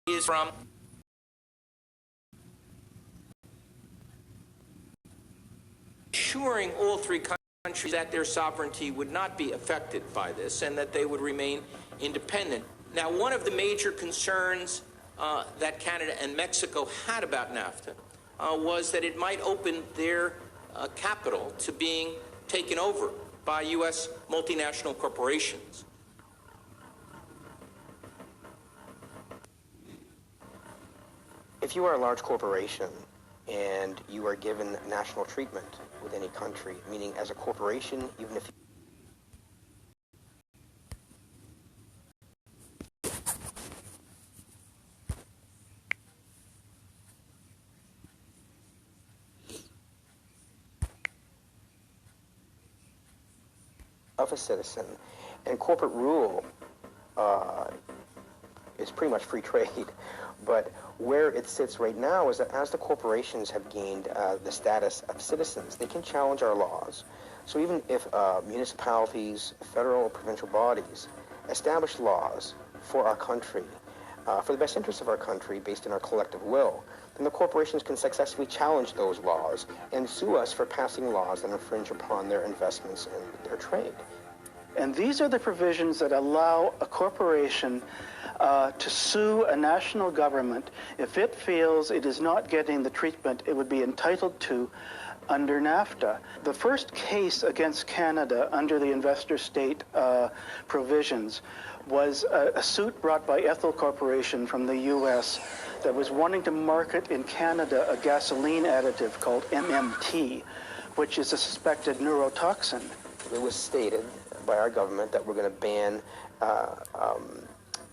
is from assuring all three countries that their sovereignty would not be affected by this and that they would remain independent. Now, one of the major concerns that Canada and Mexico had about NAFTA was that it might open their capital to being taken over by U.S. multinational corporations. If you are a large corporation and you are given national treatment with any country, meaning as a corporation, even if of a citizen, and corporate rule is pretty much free trade. But where it sits right now is that as the corporations have gained the status of citizens, they can challenge our laws. So even if municipalities, federal or provincial bodies establish laws for our country, for the best interests of our country based on our collective will, then the corporations can successfully challenge those laws and sue us for passing laws that infringe upon their investments and their trade. And these are the provisions that allow a corporation to sue a national government if it feels it is not getting the treatment it would be entitled to under NAFTA. The first case against Canada under the investor state provisions was a suit brought by Ethel Corporation from the U.S. that was wanting to market in Canada a gasoline additive called MMT, which is a suspected neurotoxin. It was stated by our government that we're going to ban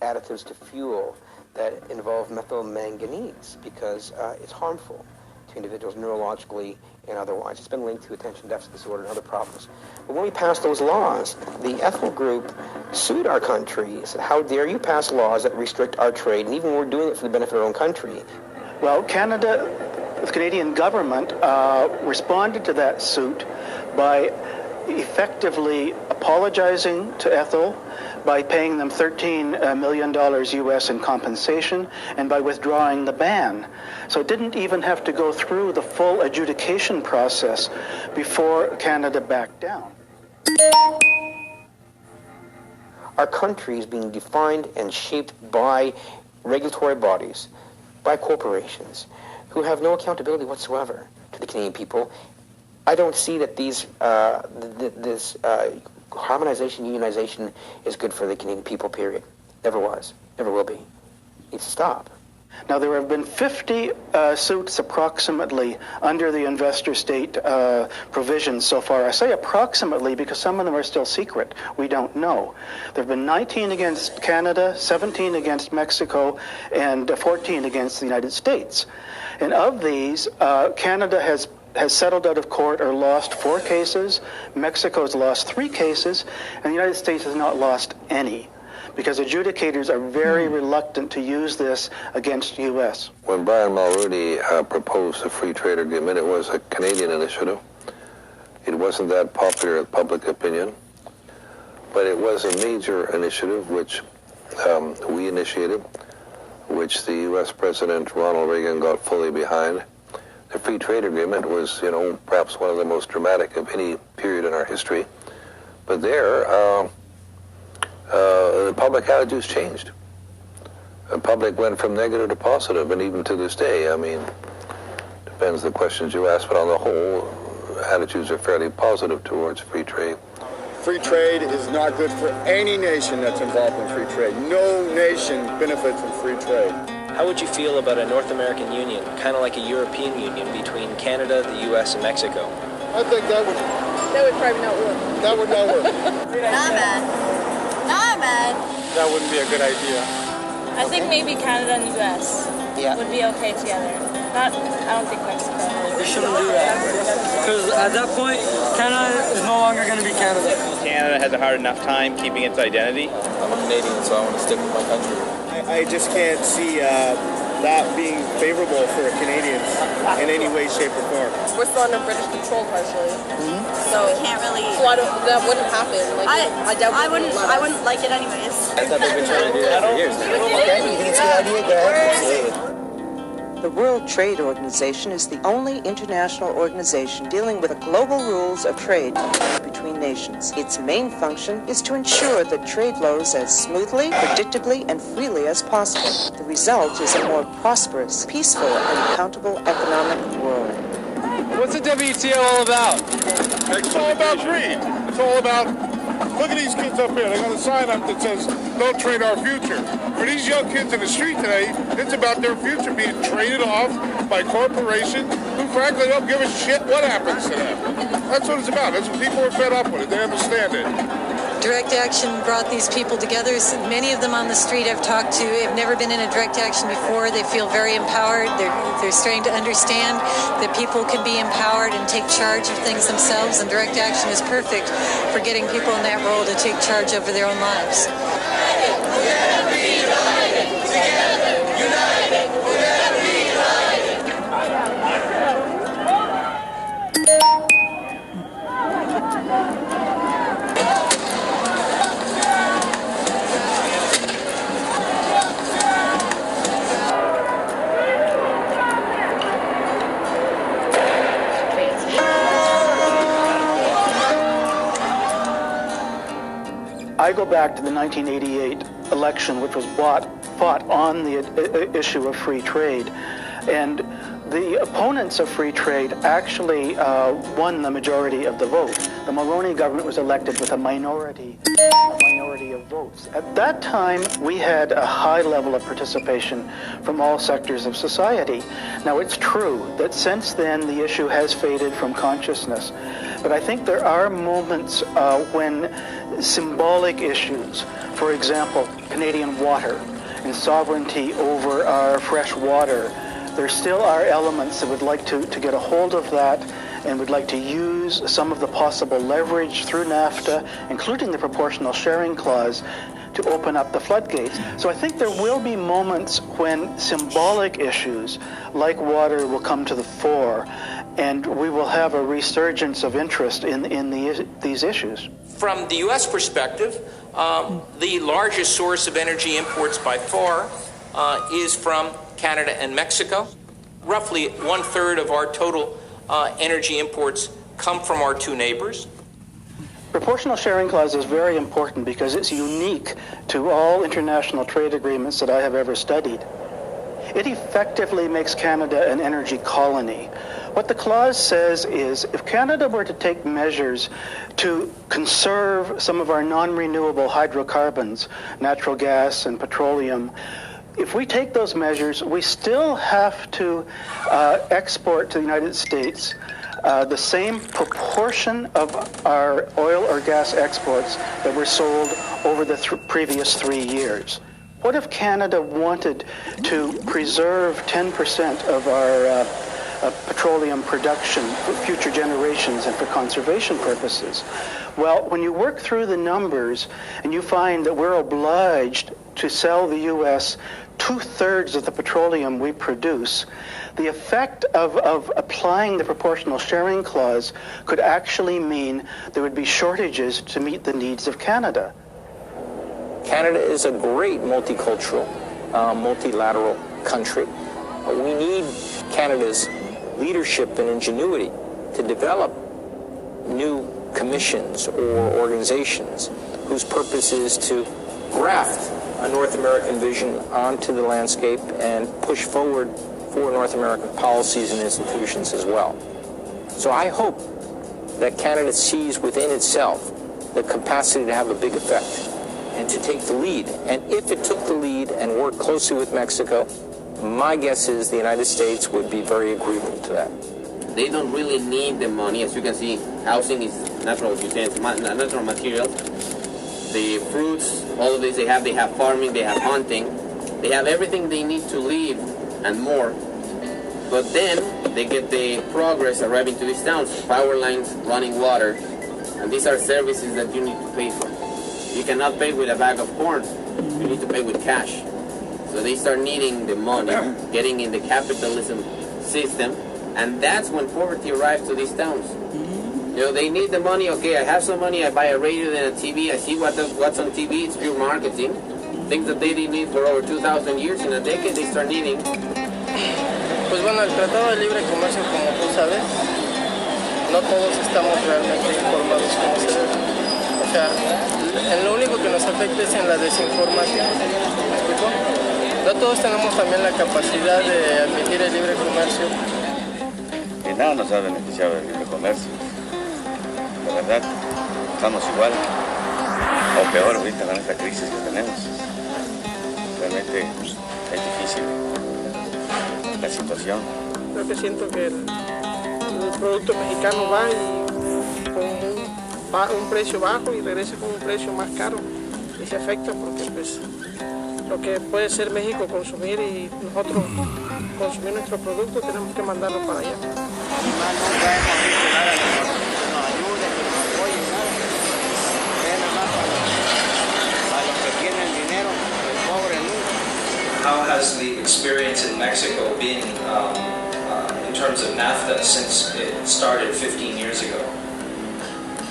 additives to fuel that involve methylmanganese because it's harmful to individuals neurologically and otherwise. It's been linked to attention deficit disorder and other problems. But when we passed those laws, the Ethel Group sued our country, said, how dare you pass laws that restrict our trade, and even we're doing it for the benefit of our own country. Well, Canada, the Canadian government responded to that suit by effectively apologizing to Ethel, by paying them $13 million US in compensation, and by withdrawing the ban. So it didn't even have to go through the full adjudication process before Canada backed down. Our country is being defined and shaped by regulatory bodies, by corporations, who have no accountability whatsoever to the Canadian people. I don't see that this harmonization, unionization is good for the Canadian people, period. Never was, never will be. It needs to stop. Now, there have been 50 suits approximately under the investor state provisions so far. I say approximately because some of them are still secret. We don't know. There have been 19 against Canada, 17 against Mexico, and 14 against the United States. And of these, Canada has settled out of court or lost 4 cases, Mexico's lost 3 cases, and the United States has not lost any, because adjudicators are very reluctant to use this against U.S. When Brian Mulroney proposed the free trade agreement, it was a Canadian initiative. It wasn't that popular with public opinion, but it was a major initiative which we initiated, which the U.S. President Ronald Reagan got fully behind. The free trade agreement was, perhaps one of the most dramatic of any period in our history. But there, the public attitudes changed. The public went from negative to positive, and even to this day, depends the questions you ask, but on the whole, attitudes are fairly positive towards free trade. Free trade is not good for any nation that's involved in free trade. No nation benefits from free trade. How would you feel about a North American Union, kind of like a European Union between Canada, the U.S., and Mexico? I think that would probably not work. That would not work. Nah, man. That wouldn't be a good idea. I think maybe Canada and the U.S. would be okay together. I don't think Mexico. They shouldn't do that. Because at that point, Canada is no longer going to be Canada. Canada has a hard enough time keeping its identity. I'm a Canadian, so I want to stick with my country. I just can't see that being favorable for Canadians in any way, shape, or form. We're still under British control partially, so we can't really. So that wouldn't happen. Like, I wouldn't like it anyways. I thought they've been trying to do that for years now. Okay, you think it's a good idea? Go ahead. Absolutely. The World Trade Organization is the only international organization dealing with the global rules of trade between nations. Its main function is to ensure that trade flows as smoothly, predictably, and freely as possible. The result is a more prosperous, peaceful, and accountable economic world. What's the WTO all about? It's all about greed. It's all about, look at these kids up here. They got a sign up that says, "Don't trade our future." For these young kids in the street today, it's about their future being traded off by corporations who frankly don't give a shit what happens to them. That's what it's about. That's what people are fed up with it. They understand it. Direct action brought these people together. Many of them on the street I've talked to have never been in a direct action before. They feel very empowered. They're starting to understand that people can be empowered and take charge of things themselves, and direct action is perfect for getting people in that role to take charge over their own lives. I go back to the 1988 election, which was fought on the issue of free trade, and the opponents of free trade actually won the majority of the vote. The Mulroney government was elected with a minority of votes. At that time, we had a high level of participation from all sectors of society. Now, it's true that since then the issue has faded from consciousness, but I think there are moments when symbolic issues, for example, Canadian water and sovereignty over our fresh water, there still are elements that would like to get a hold of that and would like to use some of the possible leverage through NAFTA, including the proportional sharing clause, to open up the floodgates. So I think there will be moments when symbolic issues like water will come to the fore, and we will have a resurgence of interest in these issues. From the U.S. perspective, the largest source of energy imports by far is from Canada and Mexico. Roughly 1/3 of our total energy imports come from our two neighbors. Proportional sharing clause is very important because it's unique to all international trade agreements that I have ever studied. It effectively makes Canada an energy colony. What the clause says is if Canada were to take measures to conserve some of our non-renewable hydrocarbons, natural gas and petroleum, if we take those measures, we still have to export to the United States the same proportion of our oil or gas exports that were sold over the previous 3 years. What if Canada wanted to preserve 10% of our petroleum production for future generations and for conservation purposes? Well, when you work through the numbers and you find that we're obliged to sell the U.S. 2/3 of the petroleum we produce, the effect of applying the proportional sharing clause could actually mean there would be shortages to meet the needs of Canada. Canada is a great multicultural, multilateral country. We need Canada's leadership and ingenuity to develop new commissions or organizations whose purpose is to graft a North American vision onto the landscape and push forward for North American policies and institutions as well. So I hope that Canada sees within itself the capacity to have a big effect and to take the lead. And if it took the lead and worked closely with Mexico, my guess is the United States would be very agreeable to that. They don't really need the money. As you can see, housing is natural materials. The fruits, all of this they have farming, they have hunting, they have everything they need to live and more. But then they get the progress arriving to these towns, power lines, running water, and these are services that you need to pay for. You cannot pay with a bag of corn, you need to pay with cash. So So they start needing the money, getting in the capitalism system, and that's when poverty arrives to these towns. You know, they need the money. Okay, I have some money. I buy a radio and a TV. I see what's on TV. It's pure marketing. Things that they didn't need for over 2,000 years. In a decade, they start needing. Pues bueno, el Tratado de Libre Comercio, como tú sabes, no todos estamos realmente informados como se debe. O sea, en lo único que nos afecta es en la desinformación. ¿Me explico? No todos tenemos también la capacidad de admitir el libre comercio. De nada nos ha beneficiado el libre comercio. La verdad, estamos igual o peor ahorita con esta crisis que tenemos. Realmente es difícil la situación. Creo que siento que el producto mexicano va y con un precio bajo y regresa con un precio más caro y se afecta porque pues lo que puede ser México consumir y nosotros consumir nuestro producto tenemos que mandarlo para allá. How has the experience in Mexico been in terms of NAFTA since it started 15 years ago?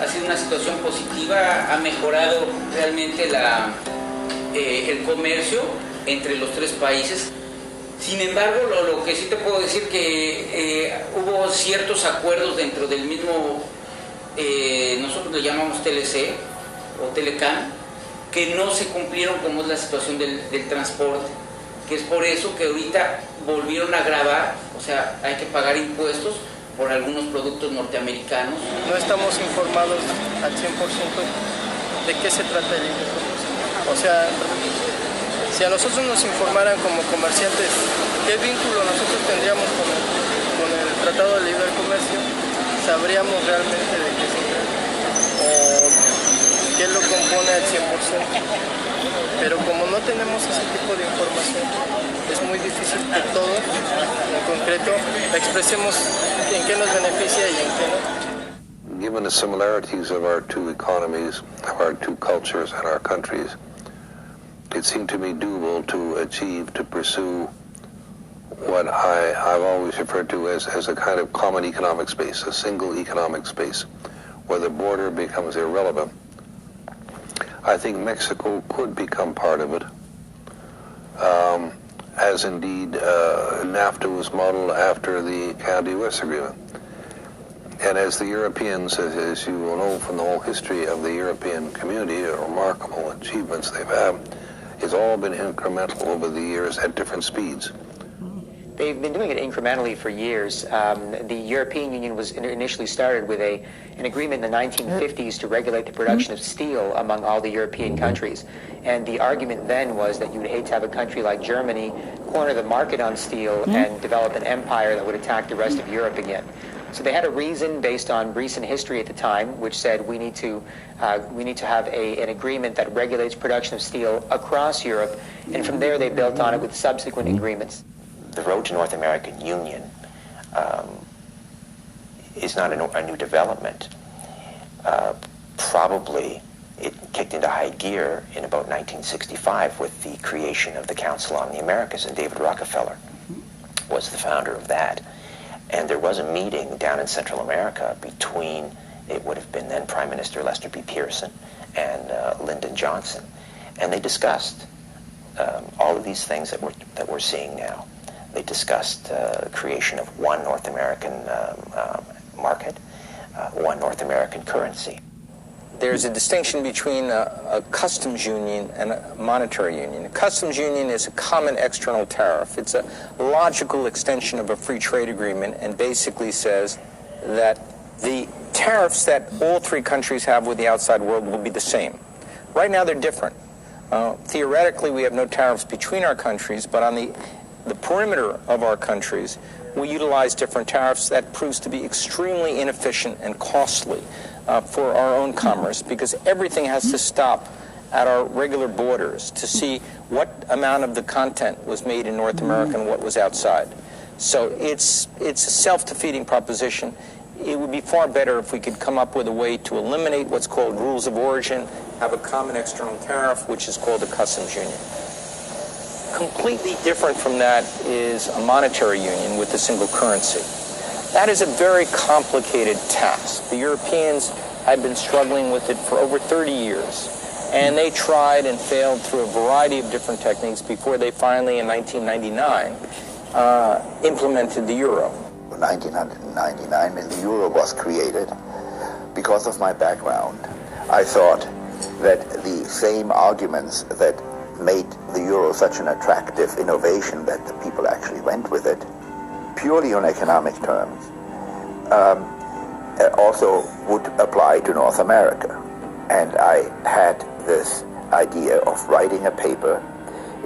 Ha sido una situación positiva, ha mejorado realmente el comercio entre los tres países. Sin embargo, lo que sí te puedo decir que hubo ciertos acuerdos dentro del mismo, nosotros le llamamos TLC o Telecán, que no se cumplieron como es la situación del transporte, que es por eso que ahorita volvieron a gravar, o sea, hay que pagar impuestos por algunos productos norteamericanos. No estamos informados al 100% de qué se trata el libre comercio. O sea, si a nosotros nos informaran como comerciantes qué vínculo nosotros tendríamos con el Tratado de Libre Comercio, sabríamos realmente de qué se trata o qué lo compone al 100%. Pero como no tenemos ese tipo de información, es muy difícil que todo, en concreto, expresemos en qué nos beneficia y en qué no. Given the similarities of our two economies, of our two cultures and our countries, it seemed to me doable to pursue what I've always referred to as a kind of common economic space, a single economic space, where the border becomes irrelevant. I think Mexico could become part of it, as indeed NAFTA was modeled after the Canada-US agreement. And as the Europeans, as you will know from the whole history of the European community, the remarkable achievements they've had, it's all been incremental over the years at different speeds. They've been doing it incrementally for years. The European Union was initially started with an agreement in the 1950s to regulate the production of steel among all the European countries. And the argument then was that you would hate to have a country like Germany corner the market on steel and develop an empire that would attack the rest of Europe again. So they had a reason based on recent history at the time, which said we need to have an agreement that regulates production of steel across Europe. And from there they built on it with subsequent agreements. The road to North American Union is not a new development. Probably it kicked into high gear in about 1965 with the creation of the Council on the Americas, and David Rockefeller was the founder of that. And there was a meeting down in Central America between, it would have been then Prime Minister Lester B. Pearson and Lyndon Johnson, and they discussed all of these things that we're seeing now. They discussed creation of one North American market, one North American currency. There's a distinction between a customs union and a monetary union. A customs union is a common external tariff. It's a logical extension of a free trade agreement and basically says that the tariffs that all three countries have with the outside world will be the same. Right now they're different. Theoretically, we have no tariffs between our countries, but on the perimeter of our countries, we utilize different tariffs. That proves to be extremely inefficient and costly for our own commerce, because everything has to stop at our regular borders to see what amount of the content was made in North America and what was outside. So it's a self-defeating proposition. It would be far better if we could come up with a way to eliminate what's called rules of origin, have a common external tariff, which is called a customs union. completely different from that is a monetary union with a single currency. That is a very complicated task. The Europeans had been struggling with it for over 30 years, and they tried and failed through a variety of different techniques before they finally, in 1999, implemented the euro. In 1999, when the euro was created, because of my background, I thought that the same arguments that made the euro such an attractive innovation that the people actually went with it, purely on economic terms, also would apply to North America. And I had this idea of writing a paper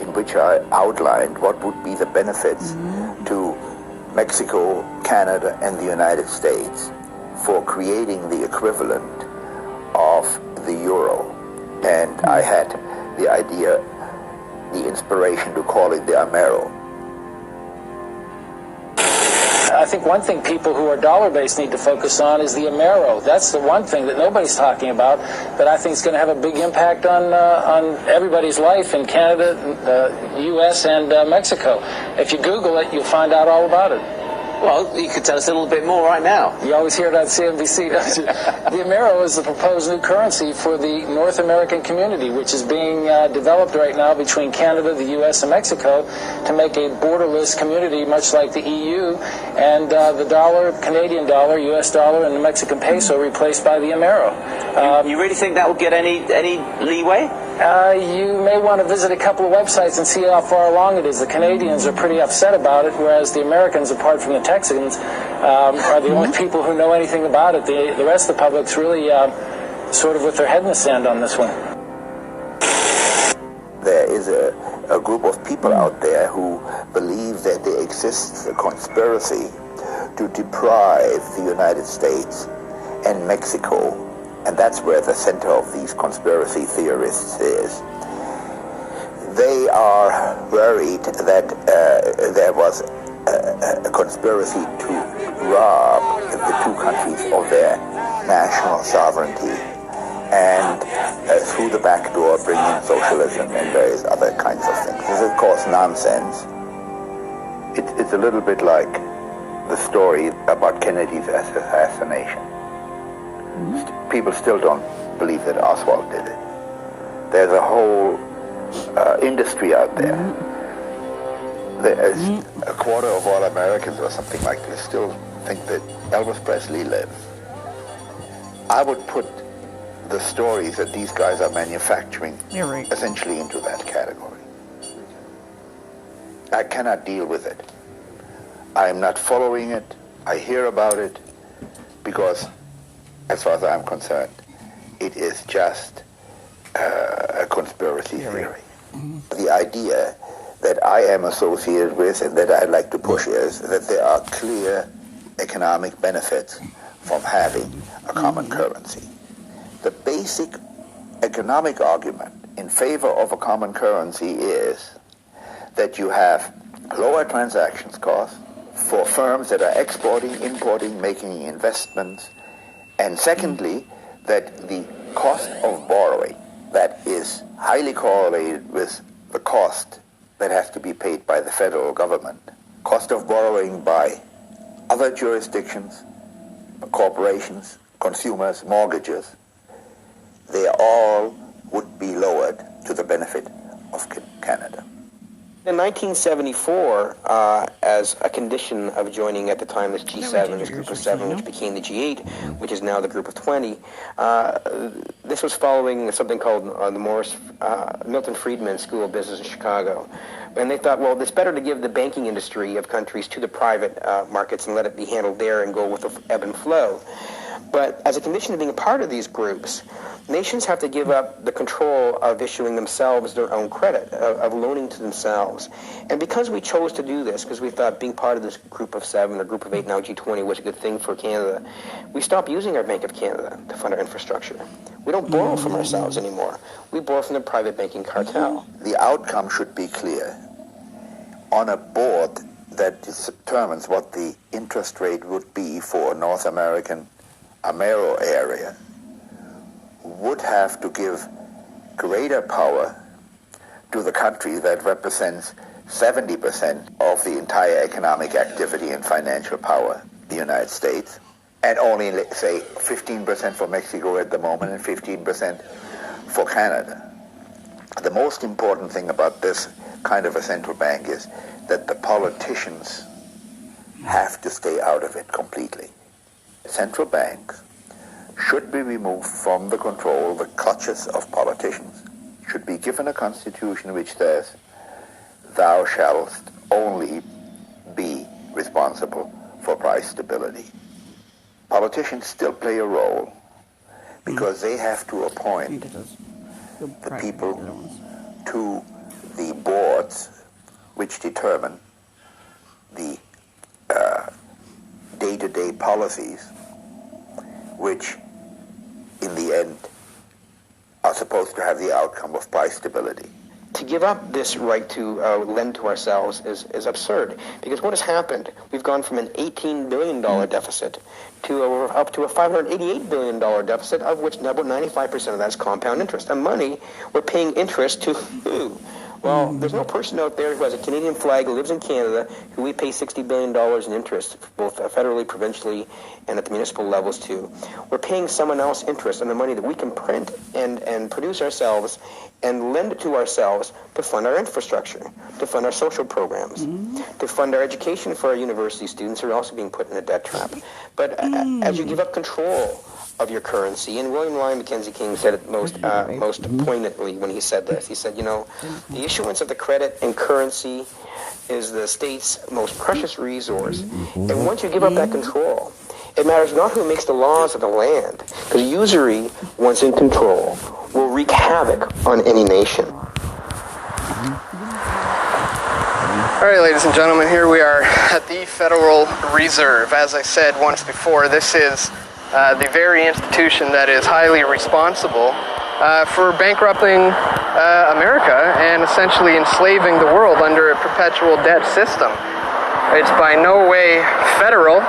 in which I outlined what would be the benefits to Mexico, Canada, and the United States for creating the equivalent of the euro. And I had the idea, the inspiration to call it the Amero. I think one thing people who are dollar-based need to focus on is the Amero. That's the one thing that nobody's talking about that I think is going to have a big impact on everybody's life in Canada, the U.S., and Mexico. If you Google it, you'll find out all about it. Well, you could tell us a little bit more right now. You always hear it on CNBC, don't you? The Amero is the proposed new currency for the North American community, which is being developed right now between Canada, the U.S., and Mexico to make a borderless community, much like the EU, and the dollar, Canadian dollar, U.S. dollar, and the Mexican peso replaced by the Amero. You really think that will get any leeway? You may want to visit a couple of websites and see how far along it is. The Canadians are pretty upset about it, whereas the Americans, apart from the Texans, are the only people who know anything about it. The rest of the public's really sort of with their head in the sand on this one. There is a group of people out there who believe that there exists a conspiracy to deprive the United States and Mexico, and that's where the center of these conspiracy theorists is. They are worried that there was a conspiracy to rob the two countries of their national sovereignty and through the back door bring in socialism and various other kinds of things. This is, of course, nonsense. It's a little bit like the story about Kennedy's assassination. People still don't believe that Oswald did it. There's a whole industry out there. There's a quarter of all Americans or something like this still think that Elvis Presley lived. I would put the stories that these guys are manufacturing essentially into that category. I cannot deal with it. I am not following it. I hear about it because, as far as I'm concerned, it is just a conspiracy theory. The idea that I am associated with and that I'd like to push is that there are clear economic benefits from having a common currency. The basic economic argument in favor of a common currency is that you have lower transactions costs for firms that are exporting, importing, making investments, and secondly, that the cost of borrowing that is highly correlated with the cost that has to be paid by the federal government, cost of borrowing by other jurisdictions, corporations, consumers, mortgages, they all would be lowered to the benefit of Canada. In 1974, as a condition of joining at the time this G7, this Group of 7, which became the G8, which is now the Group of 20, this was following something called the Milton Friedman School of Business in Chicago. And they thought, well, it's better to give the banking industry of countries to the private markets and let it be handled there and go with the ebb and flow. But as a condition of being a part of these groups, nations have to give up the control of issuing themselves their own credit, of loaning to themselves. And because we chose to do this, because we thought being part of this Group of 7 or Group of 8, now G20, was a good thing for Canada, we stopped using our Bank of Canada to fund our infrastructure. We don't borrow from ourselves anymore. We borrow from the private banking cartel. The outcome should be clear. On a board that determines what the interest rate would be for North American Amero area, would have to give greater power to the country that represents 70% of the entire economic activity and financial power, the United States, and only, say, 15% for Mexico at the moment and 15% for Canada. The most important thing about this kind of a central bank is that the politicians have to stay out of it completely. Central banks should be removed from the control, the clutches of politicians, should be given a constitution which says, thou shalt only be responsible for price stability. Politicians still play a role because they have to appoint the people to the boards which determine the day-to-day policies which in the end are supposed to have the outcome of price stability. To give up this right to lend to ourselves is absurd, because what has happened? We've gone from an $18 billion deficit to up to a $588 billion deficit, of which about 95% of that is compound interest. And money, we're paying interest to who? Well, there's no person out there who has a Canadian flag, who lives in Canada, who we pay $60 billion in interest, both federally, provincially, and at the municipal levels too. We're paying someone else interest on the money that we can print and produce ourselves and lend it to ourselves to fund our infrastructure, to fund our social programs, to fund our education for our university students who are also being put in a debt trap. But as you give up control of your currency, and William Lyon Mackenzie King said it most poignantly when he said this. He said, you know, the issuance of the credit and currency is the state's most precious resource. And once you give up that control, it matters not who makes the laws of the land, because usury, once in control, will wreak havoc on any nation. All right, ladies and gentlemen, here we are at the Federal Reserve. As I said once before, this is the very institution that is highly responsible for bankrupting America and essentially enslaving the world under a perpetual debt system. It's by no way federal,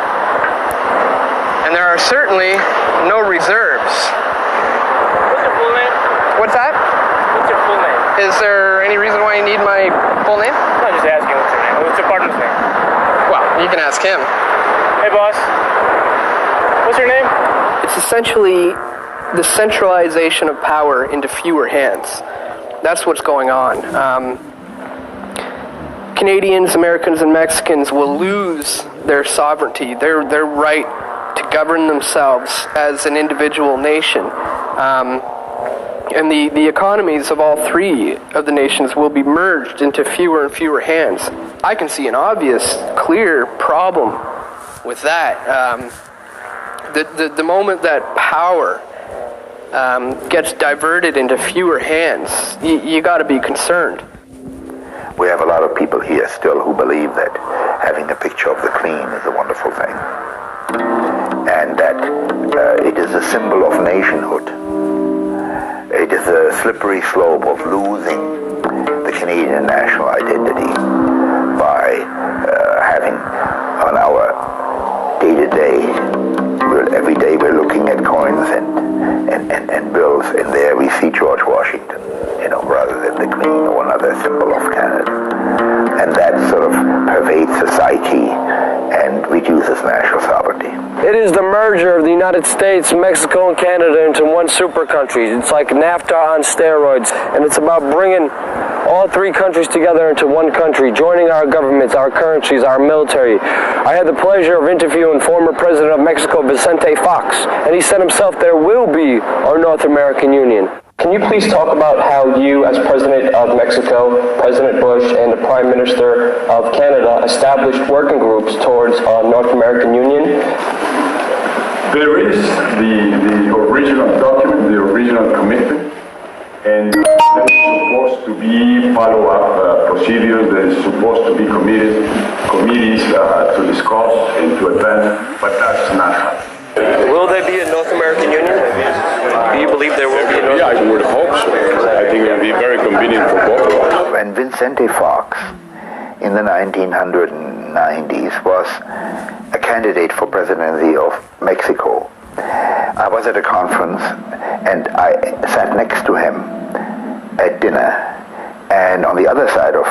and there are certainly no reserves. What's your full name? What's that? What's your full name? Is there any reason why you need my full name? I'm just asking what's your name. What's your partner's name? Well, you can ask him. Hey, boss. What's your name? It's essentially the centralization of power into fewer hands. That's what's going on. Canadians, Americans, and Mexicans will lose their sovereignty, their right to govern themselves as an individual nation. And the economies of all three of the nations will be merged into fewer and fewer hands. I can see an obvious, clear problem with that. The moment that power gets diverted into fewer hands, you got to be concerned. We have a lot of people here still who believe that having a picture of the Queen is a wonderful thing, and that it is a symbol of nationhood. It is a slippery slope of losing the Canadian national identity by having on our day-to-day. Every day we're looking at coins and bills, and there we see George Washington, rather than the Queen or another symbol of Canada. And that sort of pervades society and reduces national sovereignty. It is the merger of the United States, Mexico, and Canada into one super country. It's like NAFTA on steroids, and it's about bringing all three countries together into one country, joining our governments, our currencies, our military. I had the pleasure of interviewing former President of Mexico, Vicente Fox, and he said himself there will be a North American Union. Can you please talk about how you, as President of Mexico, President Bush, and the Prime Minister of Canada established working groups towards a North American Union? There is the original document, the original commitment, and there is supposed to be follow-up procedures, there is supposed to be committees to discuss and to advance, but that's not happening. Will there be a North American Union? Do you believe there will be a North American Union? Yeah, I would hope so. I think it would be very convenient for both of us. When Vicente Fox, in the 1990s, was a candidate for presidency of Mexico, I was at a conference and I sat next to him at dinner, and And on the other side of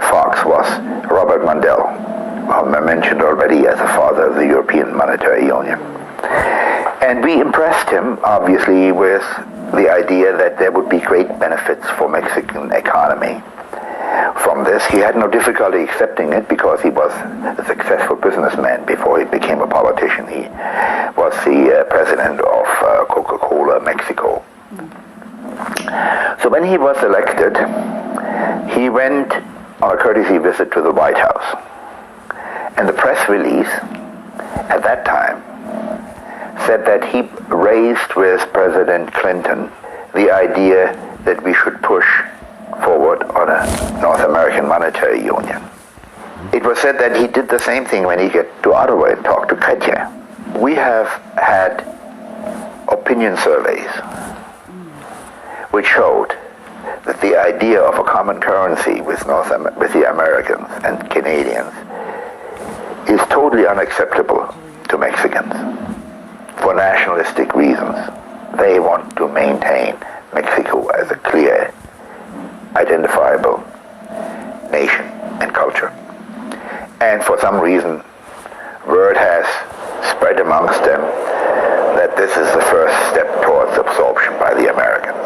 Fox was Robert Mundell, whom I mentioned already as the father of the European Monetary Union. And we impressed him, obviously, with the idea that there would be great benefits for Mexican economy from this. He had no difficulty accepting it because he was a successful businessman before he became a politician. He was the president of Coca-Cola Mexico. So when he was elected, he went on a courtesy visit to the White House. And the press release at that time said that he raised with President Clinton the idea that we should push forward on a North American monetary union. It was said that he did the same thing when he got to Ottawa and talked to Chrétien. We have had opinion surveys which showed that the idea of a common currency with the Americans and Canadians is totally unacceptable to Mexicans for nationalistic reasons. They want to maintain Mexico as a clear, identifiable nation and culture. And for some reason, word has spread amongst them that this is the first step towards absorption by the Americans.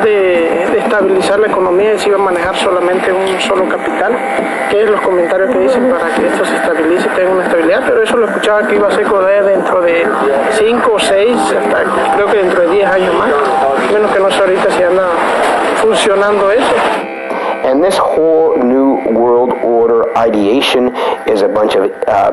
De estabilizar la economía y se iba a manejar solamente un solo capital, que es los comentarios que dicen para que esto se estabilice y tenga una estabilidad, pero eso lo escuchaba que iba a ser dentro de 5 o 6, hasta creo que dentro de 10 años más, menos que no sé ahorita si anda funcionando eso. And this whole new world order ideation is a bunch of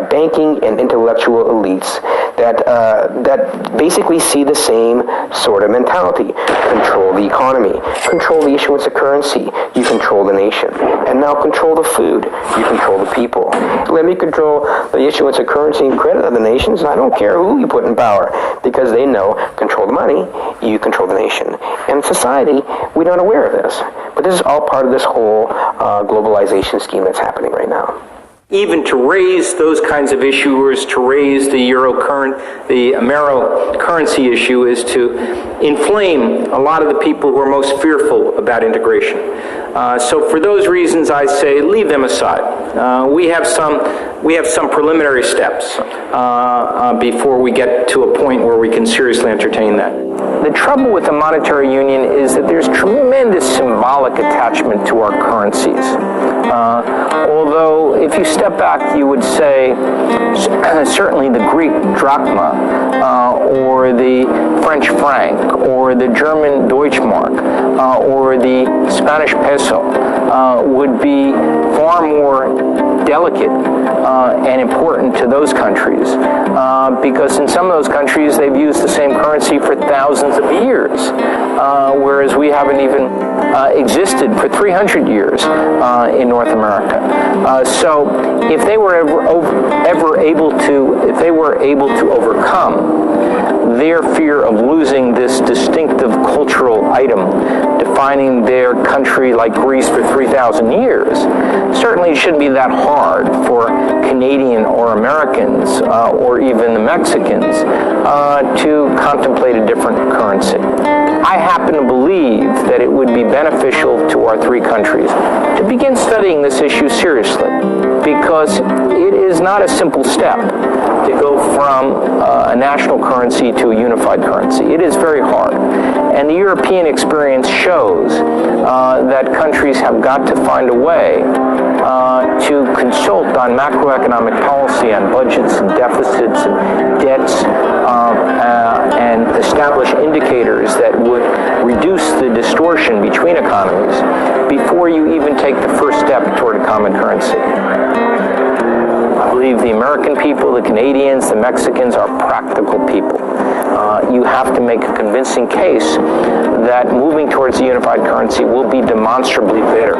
banking and intellectual elites that basically see the same sort of mentality. Control the economy, control the issuance of currency, you control the nation. And now control the food, you control the people. Let me control the issuance of currency and credit of the nations, and I don't care who you put in power, because they know control the money, you control the nation. And society, we're not aware of this. But this is all part of this whole globalization scheme that's happening right now. Even to raise those kinds of issuers, to raise the Amero currency issue is to inflame a lot of the people who are most fearful about integration. So for those reasons, I say leave them aside. We have some preliminary steps before we get to a point where we can seriously entertain that. The trouble with the monetary union is that there's tremendous symbolic attachment to our currencies. Although, if you step back, you would say certainly the Greek drachma, or the French franc, or the German Deutschmark, or the Spanish peso would be far more delicate and important to those countries because in some of those countries they've used the same currency for thousands of years, whereas we haven't even existed for 300 years in North America. So if they were ever able to overcome their fear of losing this distinctive cultural item defining their country like Greece for 3,000 years, certainly it shouldn't be that hard for Canadian or Americans or even the Mexicans to contemplate a different currency. I happen to believe that it would be beneficial to our three countries to begin studying this issue seriously, because it is not a simple step to go from a national currency to a unified currency. It is very hard. And the European experience shows that countries have got to find a way to consult on macroeconomic policy, on budgets and deficits and debts, and establish indicators that would reduce the distortion between economies before you even take the first step toward a common currency. I believe the American people, the Canadians, the Mexicans are practical people. You have to make a convincing case that moving towards a unified currency will be demonstrably better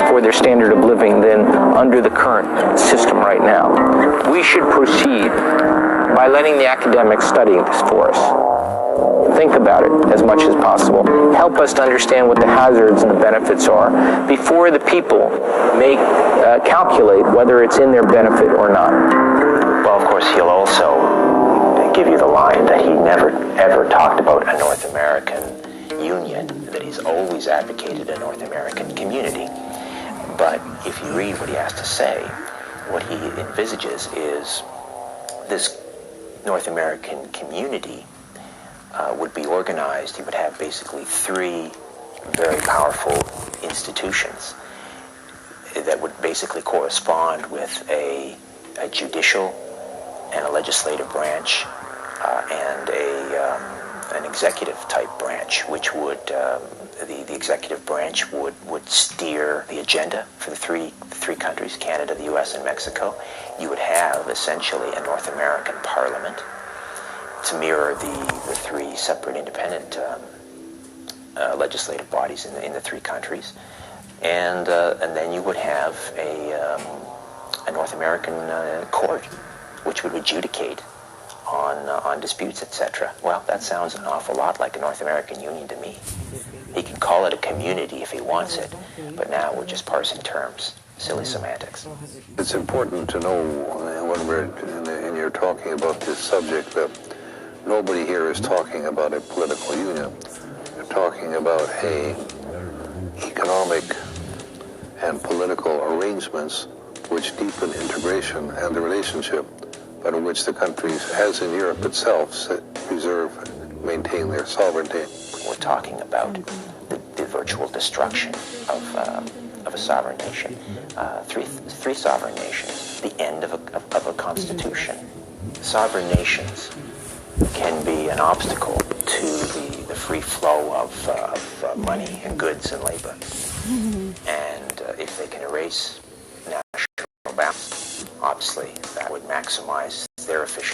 for their standard of living than under the current system right now. We should proceed by letting the academics study this for us. Think about it as much as possible. Help us to understand what the hazards and the benefits are before the people may calculate whether it's in their benefit or not. Well, of course, he'll also give you the line that he never, ever talked about a North American Union, that he's always advocated a North American community. But if you read what he has to say, what he envisages is this North American community would be organized. He would have basically three very powerful institutions that would basically correspond with a judicial and a legislative branch and an executive type branch, which would the executive branch would steer the agenda for the three countries, Canada, the U.S., and Mexico. You would have essentially a North American Parliament to mirror the three separate independent legislative bodies in the three countries, and then you would have a North American court, which would adjudicate on disputes, etc. Well, that sounds an awful lot like a North American Union to me. He can call it a community if he wants it, but now we're just parsing terms. Silly semantics. It's important to know when you're talking about this subject that nobody here is talking about a political union. They're talking about economic and political arrangements which deepen integration and the relationship, but in which the countries, as in Europe itself, maintain their sovereignty. We're talking about the virtual destruction of a sovereign nation. Three sovereign nations, the end of a constitution. Sovereign nations can be an obstacle to the free flow of money and goods and labor. And if they can erase national boundaries, obviously that would maximize their efficiency.